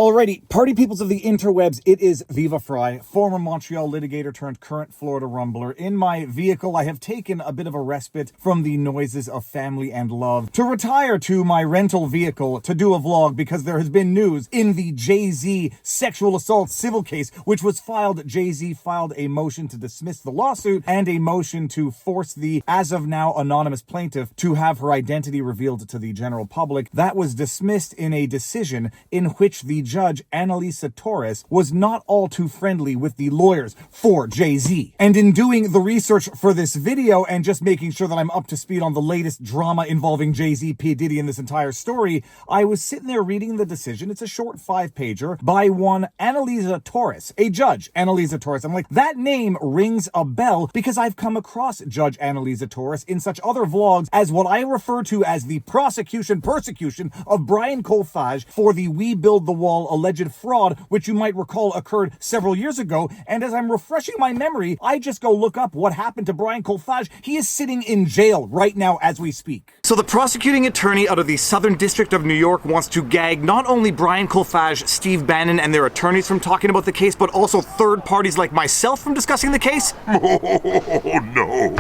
Alrighty, party peoples of the interwebs, it is Viva Frei, former Montreal litigator turned current Florida rumbler. In my vehicle, I have taken a bit of a respite from the noises of family and love to retire to my rental vehicle to do a vlog because there has been news in the Jay-Z sexual assault civil case, which was filed. Jay-Z filed a motion to dismiss the lawsuit and a motion to force the, as of now, anonymous plaintiff to have her identity revealed to the general public. That was dismissed in a decision in which the judge, Annalisa Torres, was not all too friendly with the lawyers for Jay-Z. And in doing the research for this video and just making sure that I'm up to speed on the latest drama involving Jay-Z, P. Diddy, and this entire story, I was sitting there reading the decision. It's a short 5-pager by one Annalisa Torres, a judge, Annalisa Torres. I'm like, that name rings a bell because I've come across Judge Annalisa Torres in such other vlogs as what I refer to as the persecution of Brian Colfage for the We Build the Wall alleged fraud, which you might recall occurred several years ago. And as I'm refreshing my memory, I just go look up what happened to Brian Colfage. He is sitting in jail right now as we speak. So the prosecuting attorney out of the Southern District of New York wants to gag not only Brian Colfage, Steve Bannon, and their attorneys from talking about the case, but also third parties like myself from discussing the case. Oh, no.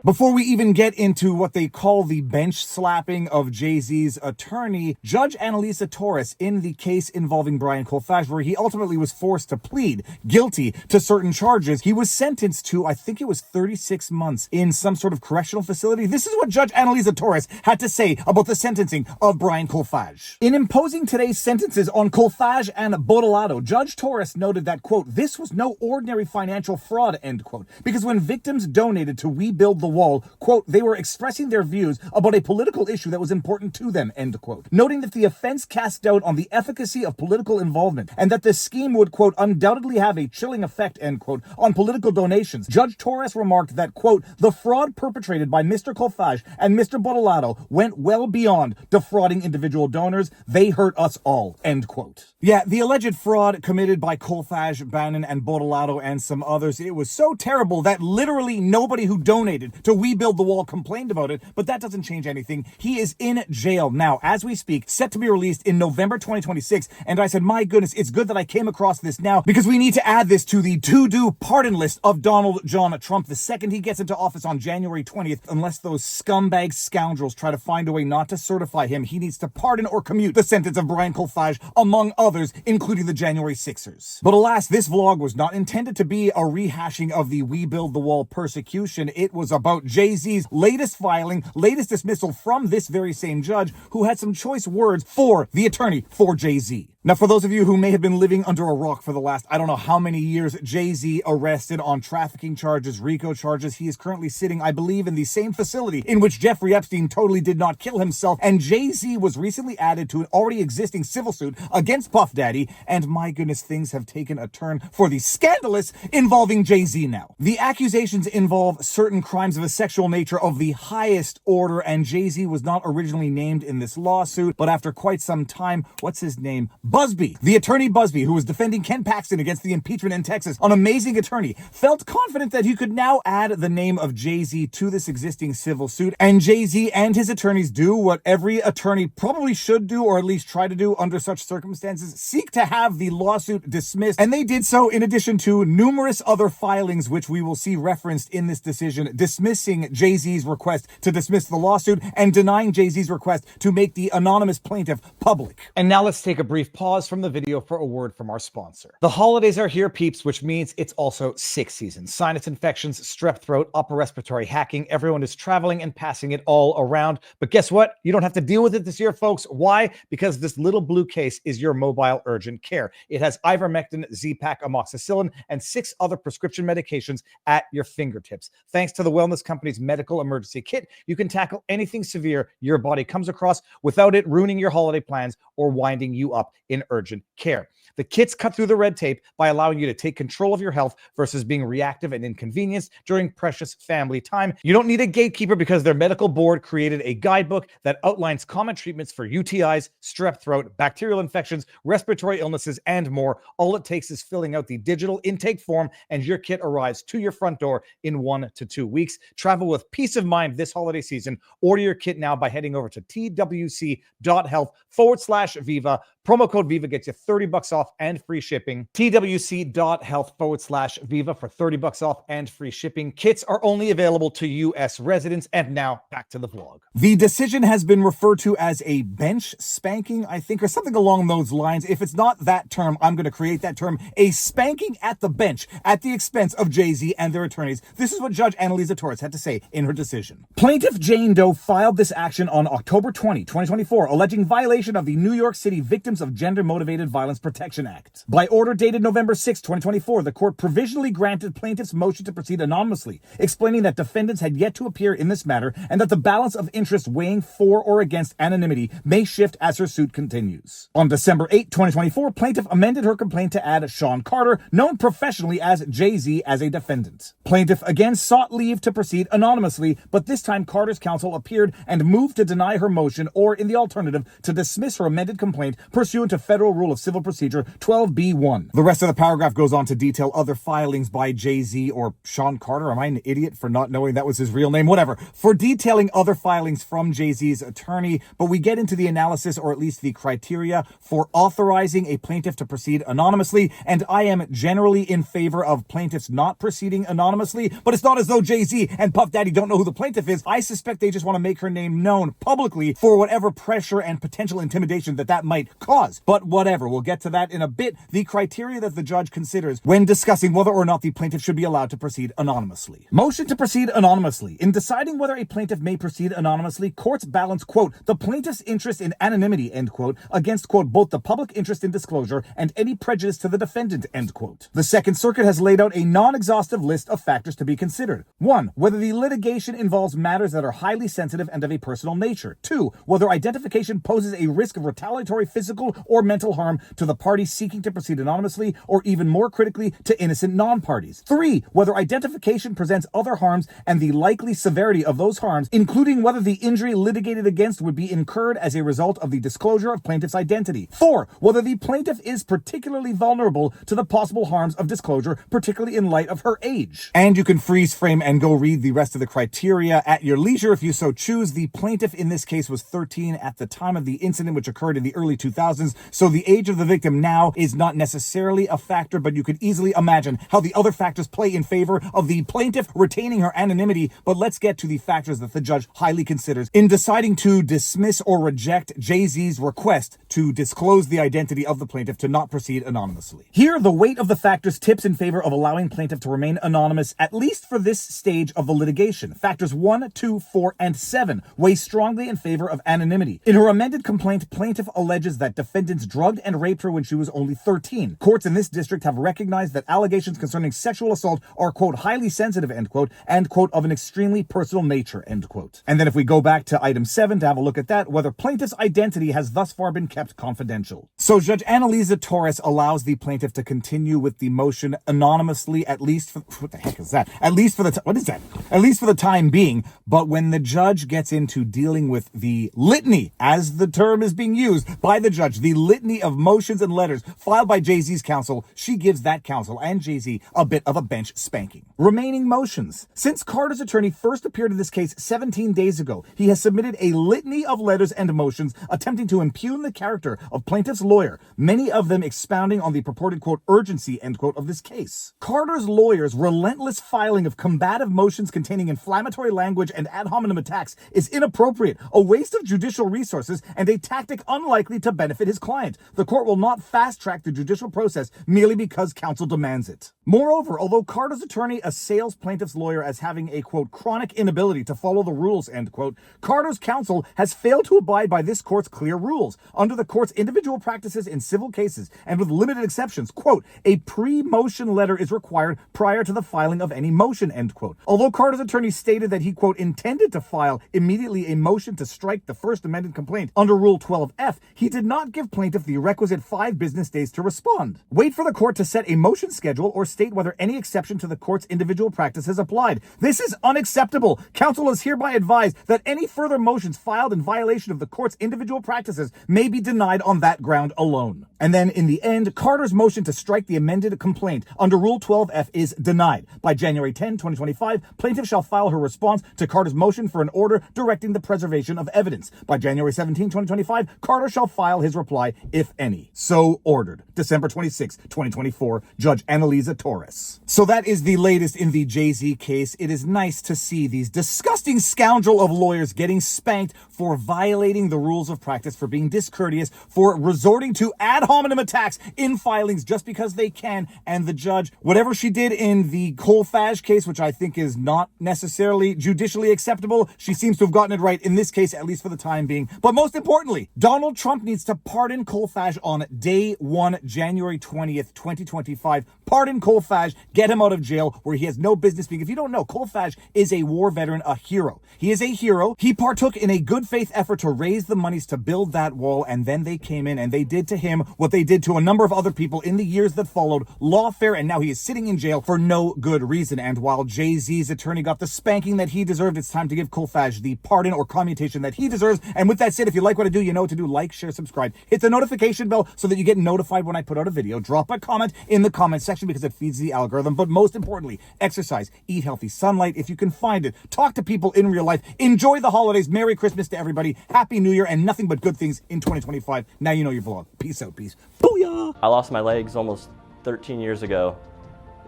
Before we even get into what they call the bench slapping of Jay-Z's attorney, Judge Annalisa Torres, in the case involving Brian Colfage, where he ultimately was forced to plead guilty to certain charges, he was sentenced to, I think it was 36 months in some sort of correctional facility. This is what Judge Annalisa Torres had to say about the sentencing of Brian Colfage. In imposing today's sentences on Colfage and Bortolato, Judge Torres noted that, quote, this was no ordinary financial fraud, end quote, because when victims donated to We Build the Wall, quote, they were expressing their views about a political issue that was important to them, end quote. Noting that the offense cast doubt on the efficacy of political involvement and that this scheme would, quote, undoubtedly have a chilling effect, end quote, on political donations, Judge Torres remarked that, quote, the fraud perpetrated by Mr. Colfage and Mr. Bortolato went well beyond defrauding individual donors. They hurt us all, end quote. Yeah, the alleged fraud committed by Colfage, Bannon, and Bortolato and some others, it was so terrible that literally nobody who donated to We Build the Wall complained about it, but that doesn't change anything. He is in jail now, as we speak, set to be released in November 2026, and I said, my goodness, it's good that I came across this now, because we need to add this to the to-do pardon list of Donald John Trump the second he gets into office on January 20th, unless those scumbag scoundrels try to find a way not to certify him. He needs to pardon or commute the sentence of Brian Colfage, among others, including the January 6ers. But alas, this vlog was not intended to be a rehashing of the We Build the Wall persecution. It was about Jay-Z's latest filing, latest dismissal from this very same judge who had some choice words for the attorney for Jay-Z. Now, for those of you who may have been living under a rock for the last, I don't know how many years, Jay-Z arrested on trafficking charges, RICO charges. He is currently sitting, I believe, in the same facility in which Jeffrey Epstein totally did not kill himself. And Jay-Z was recently added to an already existing civil suit against Puff Daddy. And my goodness, things have taken a turn for the scandalous involving Jay-Z now. The accusations involve certain crimes of a sexual nature of the highest order. And Jay-Z was not originally named in this lawsuit, but after quite some time, what's his name? Busby, the attorney Busby, who was defending Ken Paxton against the impeachment in Texas, an amazing attorney, felt confident that he could now add the name of Jay-Z to this existing civil suit. And Jay-Z and his attorneys do what every attorney probably should do, or at least try to do under such circumstances, seek to have the lawsuit dismissed. And they did so in addition to numerous other filings, which we will see referenced in this decision, dismissing Jay-Z's request to dismiss the lawsuit and denying Jay-Z's request to make the anonymous plaintiff public. And now let's take a brief pause from the video for a word from our sponsor. The holidays are here, peeps, which means it's also sick season. Sinus infections, strep throat, upper respiratory hacking. Everyone is traveling and passing it all around. But guess what? You don't have to deal with it this year, folks. Why? Because this little blue case is your mobile urgent care. It has ivermectin, Z-Pak, amoxicillin, and 6 other prescription medications at your fingertips. Thanks to the Wellness Company's medical emergency kit, you can tackle anything severe your body comes across without it ruining your holiday plans or winding you up in in urgent care. The kits cut through the red tape by allowing you to take control of your health versus being reactive and inconvenienced during precious family time. You don't need a gatekeeper because their medical board created a guidebook that outlines common treatments for UTIs, strep throat, bacterial infections, respiratory illnesses, and more. All it takes is filling out the digital intake form and your kit arrives to your front door in 1 to 2 weeks. Travel with peace of mind this holiday season. Order your kit now by heading over to twc.health/Viva. Promo code Viva gets you $30 off and free shipping. twc.health/Viva for $30 off and free shipping. Kits are only available to U.S. residents. And now back to the vlog. The decision has been referred to as a bench spanking, I think, or something along those lines. If it's not that term, I'm going to create that term. A spanking at the bench at the expense of Jay-Z and their attorneys. This is what Judge Annalisa Torres had to say in her decision. Plaintiff Jane Doe filed this action on October 20, 2024, alleging violation of the New York City Victims of Gender-Motivated Violence Protection Act. By order dated November 6, 2024, the court provisionally granted plaintiff's motion to proceed anonymously, explaining that defendants had yet to appear in this matter and that the balance of interest weighing for or against anonymity may shift as her suit continues. On December 8, 2024, plaintiff amended her complaint to add Sean Carter, known professionally as Jay-Z, as a defendant. Plaintiff again sought leave to proceed anonymously, but this time Carter's counsel appeared and moved to deny her motion, or in the alternative, to dismiss her amended complaint pursuant to Federal Rule of Civil Procedure 12B1. The rest of the paragraph goes on to detail other filings by Jay-Z or Sean Carter. Am I an idiot for not knowing that was his real name? Whatever. For detailing other filings from Jay-Z's attorney, but we get into the analysis, or at least the criteria, for authorizing a plaintiff to proceed anonymously, and I am generally in favor of plaintiffs not proceeding anonymously, but it's not as though Jay-Z and Puff Daddy don't know who the plaintiff is. I suspect they just want to make her name known publicly for whatever pressure and potential intimidation that might cause. But whatever, we'll get to that in a bit. The criteria that the judge considers when discussing whether or not the plaintiff should be allowed to proceed anonymously. Motion to proceed anonymously. In deciding whether a plaintiff may proceed anonymously, courts balance, quote, the plaintiff's interest in anonymity, end quote, against, quote, both the public interest in disclosure and any prejudice to the defendant, end quote. The Second Circuit has laid out a non-exhaustive list of factors to be considered. 1. Whether the litigation involves matters that are highly sensitive and of a personal nature. 2. Whether identification poses a risk of retaliatory physical or mental harm to the party seeking to proceed anonymously, or even more critically, to innocent non-parties. 3. Whether identification presents other harms and the likely severity of those harms, including whether the injury litigated against would be incurred as a result of the disclosure of plaintiff's identity. 4. Whether the plaintiff is particularly vulnerable to the possible harms of disclosure, particularly in light of her age. And you can freeze frame and go read the rest of the criteria at your leisure if you so choose. The plaintiff in this case was 13 at the time of the incident, which occurred in the early 2000s, so the age of the victim now is not necessarily a factor, but you could easily imagine how the other factors play in favor of the plaintiff retaining her anonymity. But let's get to the factors that the judge highly considers in deciding to dismiss or reject Jay-Z's request to disclose the identity of the plaintiff to not proceed anonymously. Here, the weight of the factors tips in favor of allowing plaintiff to remain anonymous, at least for this stage of the litigation. Factors 1, 2, 4, and 7 weigh strongly in favor of anonymity. In her amended complaint, plaintiff alleges that defendants drugged and raped her when she was only 13. Courts in this district have recognized that allegations concerning sexual assault are, quote, highly sensitive, end quote, and, quote, of an extremely personal nature, end quote. And then if we go back to item 7 to have a look at that, whether plaintiff's identity has thus far been kept confidential. So Judge Annalisa Torres allows the plaintiff to continue with the motion anonymously, at least for, what the heck is that? At least for the, what is that? At least for the time being. But when the judge gets into dealing with the litany, as the term is being used by the judge, the litany of motions and letters filed by Jay-Z's counsel, she gives that counsel and Jay-Z a bit of a bench spanking. Remaining motions. Since Carter's attorney first appeared in this case 17 days ago, he has submitted a litany of letters and motions attempting to impugn the character of plaintiff's lawyer, many of them expounding on the purported, quote, urgency, end quote, of this case. Carter's lawyer's relentless filing of combative motions containing inflammatory language and ad hominem attacks is inappropriate, a waste of judicial resources, and a tactic unlikely to benefit his client. The court will not fast-track the judicial process merely because counsel demands it. Moreover, although Carter's attorney assails plaintiff's lawyer as having a, quote, chronic inability to follow the rules, end quote, Carter's counsel has failed to abide by this court's clear rules. Under the court's individual practices in civil cases, and with limited exceptions, quote, a pre-motion letter is required prior to the filing of any motion, end quote. Although Carter's attorney stated that he, quote, intended to file immediately a motion to strike the First Amendment complaint under Rule 12F, he did not not give plaintiff the requisite 5 business days to respond. Wait for the court to set a motion schedule or state whether any exception to the court's individual practice is applied. This is unacceptable. Counsel is hereby advised that any further motions filed in violation of the court's individual practices may be denied on that ground alone. And then in the end, Carter's motion to strike the amended complaint under Rule 12F is denied. By January 10, 2025, plaintiff shall file her response to Carter's motion for an order directing the preservation of evidence. By January 17, 2025, Carter shall file his reply, if any. So ordered. December 26, 2024, Judge Annalisa Torres. So that is the latest in the Jay-Z case. It is nice to see these disgusting scoundrel of lawyers getting spanked for violating the rules of practice, for being discourteous, for resorting to ad hominem attacks in filings just because they can. And the judge, whatever she did in the Colfage case, which I think is not necessarily judicially acceptable, she seems to have gotten it right in this case, at least for the time being. But most importantly, Donald Trump needs to pardon Colfage on day 1, January 20th, 2025. Pardon Colfage, get him out of jail where he has no business being. If you don't know, Colfage is a war veteran, a hero. He is a hero. He partook in a good faith effort to raise the monies to build that wall, and then they came in and they did to him what they did to a number of other people in the years that followed, lawfare, and now he is sitting in jail for no good reason. And while Jay-Z's attorney got the spanking that he deserved, it's time to give Colfage the pardon or commutation that he deserves. And with that said, if you like what I do, you know what to do. Like, share, subscribe, hit the notification bell so that you get notified when I put out a video. Drop a comment in the comment section because it feeds the algorithm. But most importantly, exercise, eat healthy, sunlight if you can find it, talk to people in real life, enjoy the holidays, Merry Christmas to everybody, Happy New Year, and nothing but good things in 2025. Now you know your vlog. Peace out, peace. Booyah! I lost my legs almost 13 years ago.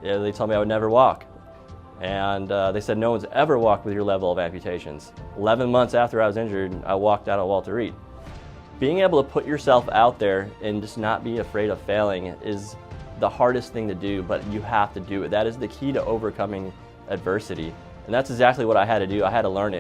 Yeah, they told me I would never walk. And they said no one's ever walked with your level of amputations. 11 months after I was injured, I walked out of Walter Reed. Being able to put yourself out there and just not be afraid of failing is the hardest thing to do, but you have to do it. That is the key to overcoming adversity. And that's exactly what I had to do. I had to learn it.